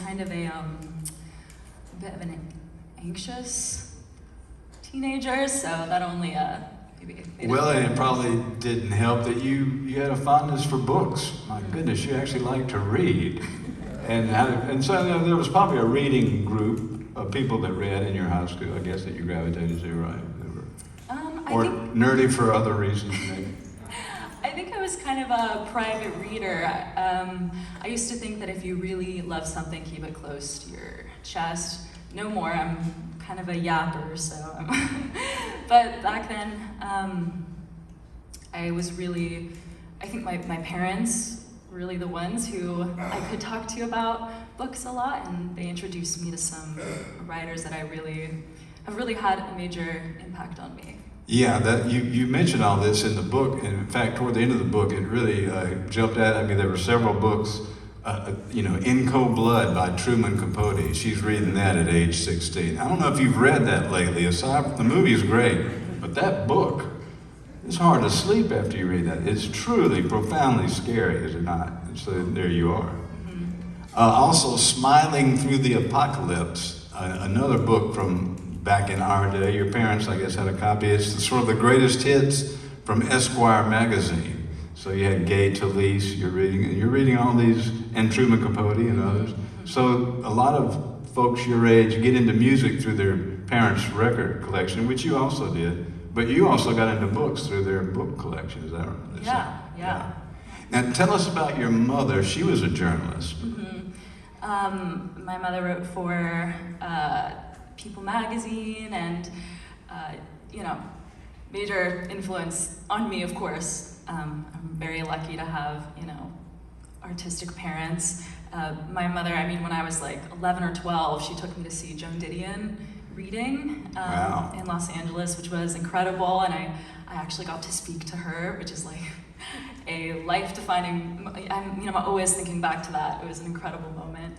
kind of a bit of an anxious teenager, so that only maybe. Well, and it probably didn't help that you had a fondness for books. My goodness, you actually like to read, and so there was probably a reading group of people that read in your high school. I guess that you gravitated to, right? Or nerdy for other reasons, maybe. I think I was kind of a private reader. I used to think that if you really love something, keep it close to your chest. No more. I'm kind of a yapper, so. But back then, I think my parents were really the ones who I could talk to about books a lot, and they introduced me to some writers that have really had a major impact on me. Yeah, that you mentioned all this in the book, and in fact, toward the end of the book, it really jumped out at me. There were several books, In Cold Blood by Truman Capote. She's reading that at age 16. I don't know if you've read that lately. The movie is great, but that book, it's hard to sleep after you read that. It's truly profoundly scary, is it not? And so there you are. Mm-hmm. Also, Smiling Through the Apocalypse, another book from back in our day. Your parents, I guess, had a copy. It's sort of the greatest hits from Esquire magazine. So you had Gay Talese, you're reading all these, and Truman Capote and others. So a lot of folks your age get into music through their parents' record collection, which you also did, but you also got into books through their book collection, is that right? Yeah. Now tell us about your mother. She was a journalist. Mm-hmm. My mother wrote for People magazine, and major influence on me, of course. I'm very lucky to have artistic parents. My mother, when I was like 11 or 12, she took me to see Joan Didion reading in Los Angeles, which was incredible, and I actually got to speak to her, which is like a life-defining. I'm always thinking back to that. It was an incredible moment.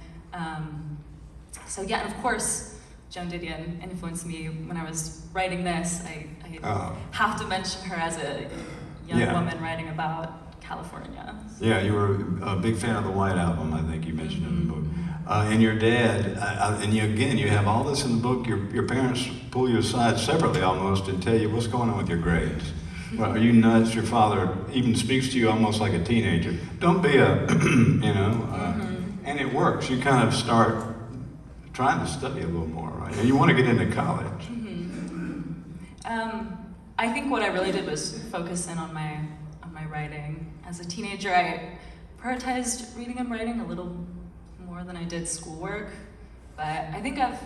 So yeah, and of course, Joan Didion influenced me when I was writing this. I have to mention her as a young woman writing about California. Yeah, you were a big fan of the White Album, I think you mentioned in the book. And your dad, and you have all this in the book. Your parents pull you aside separately almost and tell you what's going on with your grades. Well, are you nuts? Your father even speaks to you almost like a teenager. Don't be and it works. You kind of start trying to study a little more, right? And you want to get into college. I think what I really did was focus in on my writing. As a teenager, I prioritized reading and writing a little more than I did schoolwork. But I think I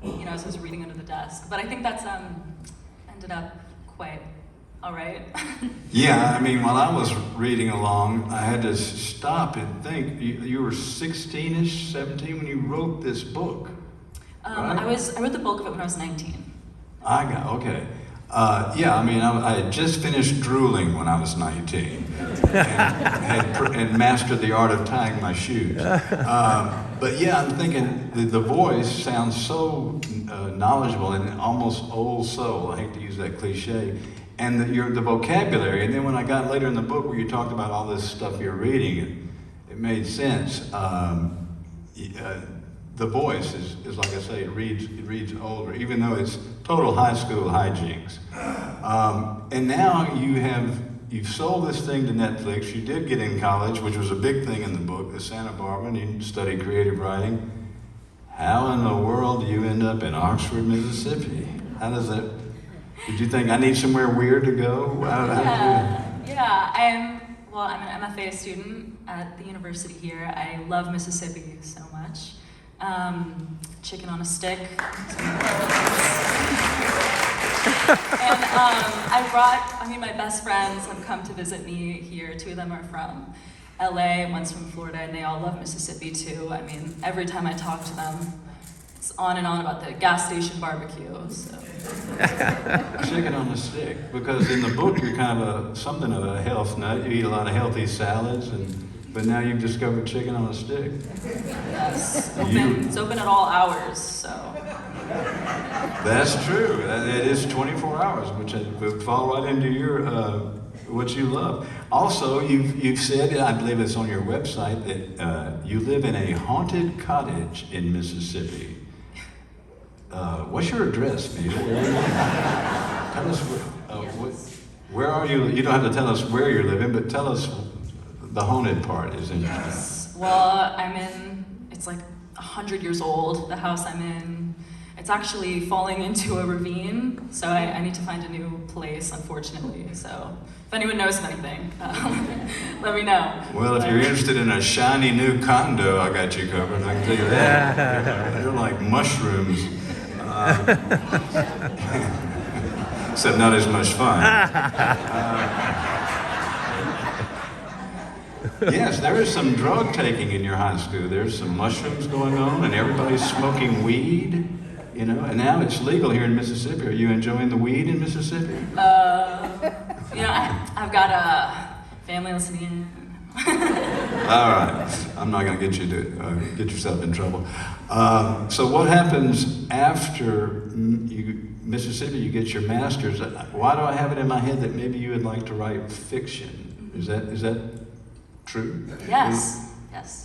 was reading under the desk. But I think that's ended up quite all right. Yeah, while I was reading along, I had to stop and think. You were 16-ish, 17 when you wrote this book, right? I wrote the bulk of it when I was 19. Okay. I had just finished drooling when I was 19 and mastered the art of tying my shoes. But yeah, I'm thinking the voice sounds so knowledgeable and almost old soul. I hate to use that cliche. And the vocabulary, and then when I got later in the book where you talked about all this stuff you're reading, it made sense. The voice is like I say, it reads older, even though it's total high school hijinks. And now you've sold this thing to Netflix. You did get in college, which was a big thing in the book, at Santa Barbara, and you studied creative writing. How in the world do you end up in Oxford, Mississippi? How does that? Did you think I need somewhere weird to go? I'm an MFA student at the university here. I love Mississippi so much. Chicken on a stick. And my best friends have come to visit me here. 2 of them are from LA, one's from Florida, and they all love Mississippi too. Every time I talk to them, it's on and on about the gas station barbecue. So. Chicken on a stick, because in the book you're kind of something of a health nut. You eat a lot of healthy salads, but now you've discovered chicken on a stick. Yes, it's open at all hours, so. That's true. It is 24 hours, which would fall right into your what you love. Also, you've said, I believe it's on your website, that you live in a haunted cottage in Mississippi. What's your address, Vita? Tell us where are you? You don't have to tell us where you're living, but tell us the haunted part is interesting. Yes. Well, it's like 100 years old, the house I'm in. It's actually falling into a ravine, so I need to find a new place, unfortunately. So if anyone knows of anything, let me know. Well, if you're interested in a shiny new condo, I got you covered, I can tell you that. They're like mushrooms. Except not as much fun. Yes, there is some drug taking in your high school. There's some mushrooms going on, and everybody's smoking weed, you know. And now it's legal here in Mississippi. Are you enjoying the weed in Mississippi? I've got a family listening in. All right, I'm not going to get you to get yourself in trouble. So what happens after Mississippi? You get your master's. Why do I have it in my head that maybe you would like to write fiction? Is that true? Yes.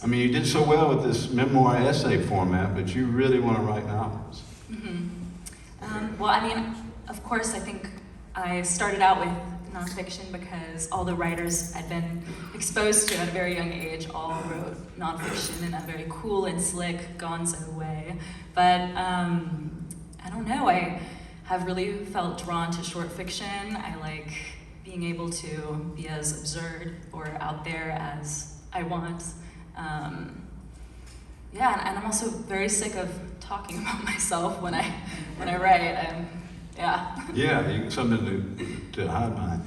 I mean, you did so well with this memoir essay format, but you really want to write novels. Mm-hmm. Well, I mean, of course, I think I started out with nonfiction because all the writers I'd been exposed to at a very young age all wrote nonfiction in a very cool and slick gonzo way. But I don't know, I have really felt drawn to short fiction. I like being able to be as absurd or out there as I want. And I'm also very sick of talking about myself when I write. Yeah, something to hide behind.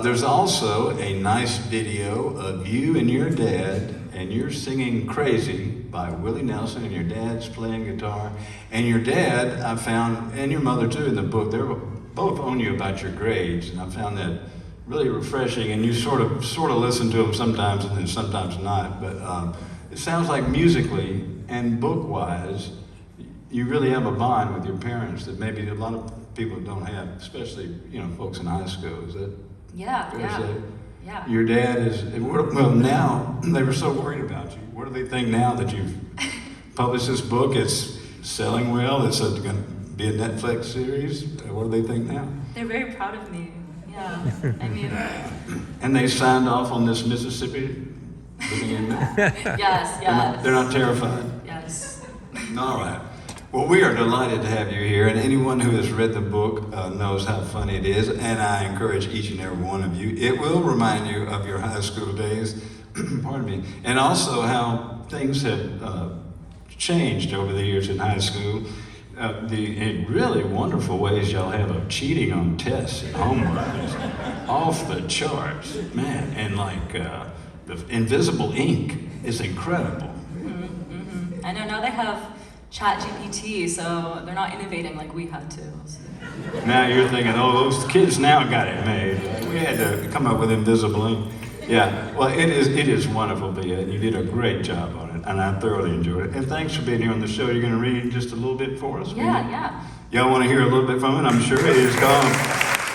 There's also a nice video of you and your dad, and you're singing Crazy by Willie Nelson, and your dad's playing guitar. And your dad, I found, and your mother too in the book, they're both on you about your grades, and I found that really refreshing. And you sort of listen to them sometimes and then sometimes not, but it sounds like musically and book-wise, you really have a bond with your parents that maybe a lot of people don't have, especially, folks in high school. Is that fair to say? Yeah. Your dad is, well, now they were so worried about you. What do they think now that you've published this book? It's selling well, it's going to be a Netflix series. What do they think now? They're very proud of me. Yeah. I mean. And they signed off on this Mississippi living in there? Yes. They're not terrified? Yes. All right. Well, we are delighted to have you here, and anyone who has read the book knows how funny it is, and I encourage each and every one of you. It will remind you of your high school days, pardon me, and also how things have changed over the years in high school. In really wonderful ways y'all have of cheating on tests and homework is off the charts, man, and like the invisible ink is incredible. Mm-hmm. I know now they have ChatGPT, so they're not innovating like we had to. So. Now you're thinking, those kids now got it made. We had to come up with invisible ink. Yeah, well, it is wonderful, Bea, and you did a great job on it, and I thoroughly enjoyed it. And thanks for being here on the show. You're going to read just a little bit for us? Yeah. Y'all want to hear a little bit from it? I'm sure it is called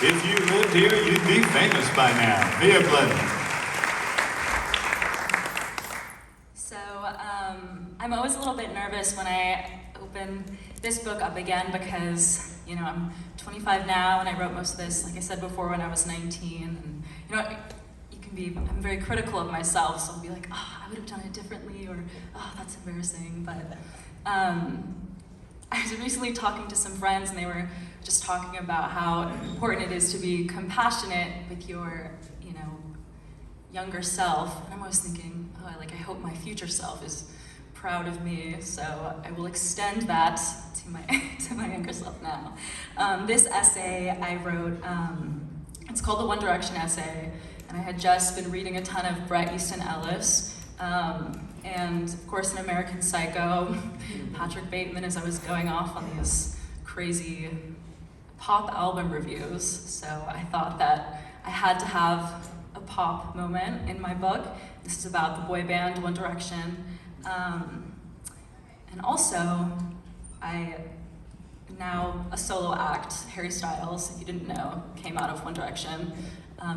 If You Lived Here, You'd Be Famous by Now. Bea Bleidner. I'm always a little bit nervous when I open this book up again because, I'm 25 now and I wrote most of this, like I said before, when I was 19. And, I'm very critical of myself, so I'll be like, I would have done it differently, or, that's embarrassing. But I was recently talking to some friends and they were just talking about how important it is to be compassionate with your, younger self. And I'm always thinking, I hope my future self is proud of me, so I will extend that to my younger self now. This essay I wrote, it's called the One Direction essay, and I had just been reading a ton of Bret Easton Ellis, and of course in American Psycho, Patrick Bateman, as I was going off on these crazy pop album reviews, so I thought that I had to have a pop moment in my book. This is about the boy band One Direction. And also, I now a solo act, Harry Styles, if you didn't know, came out of One Direction.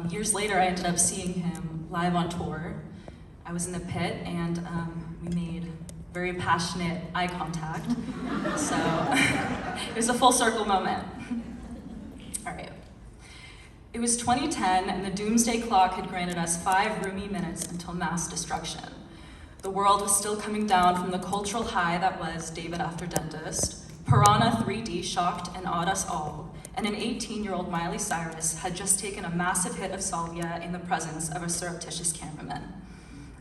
Years later, I ended up seeing him live on tour. I was in the pit, and we made very passionate eye contact. So it was a full circle moment. All right. It was 2010, and the doomsday clock had granted us 5 roomy minutes until mass destruction. The world was still coming down from the cultural high that was David After Dentist. Piranha 3D shocked and awed us all, and an 18-year-old Miley Cyrus had just taken a massive hit of salvia in the presence of a surreptitious cameraman.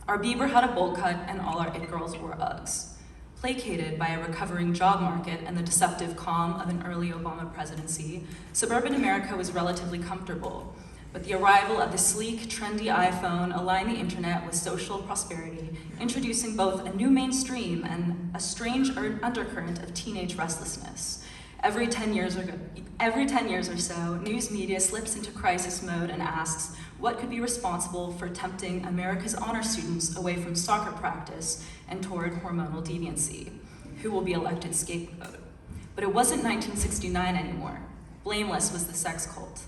Our Bieber had a bowl cut, and all our it girls wore Uggs. Placated by a recovering job market and the deceptive calm of an early Obama presidency, suburban America was relatively comfortable. But the arrival of the sleek, trendy iPhone aligned the internet with social prosperity, introducing both a new mainstream and a strange undercurrent of teenage restlessness. Every 10 years or so, news media slips into crisis mode and asks what could be responsible for tempting America's honor students away from soccer practice and toward hormonal deviancy. Who will be elected scapegoat? But it wasn't 1969 anymore. Blameless was the sex cult.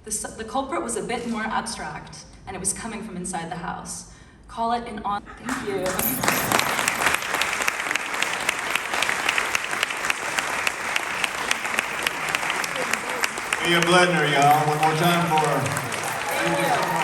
The culprit was a bit more abstract, and it was coming from inside the house. Call it an on. Thank you. Bleidner, y'all. One more time for her. Thank you.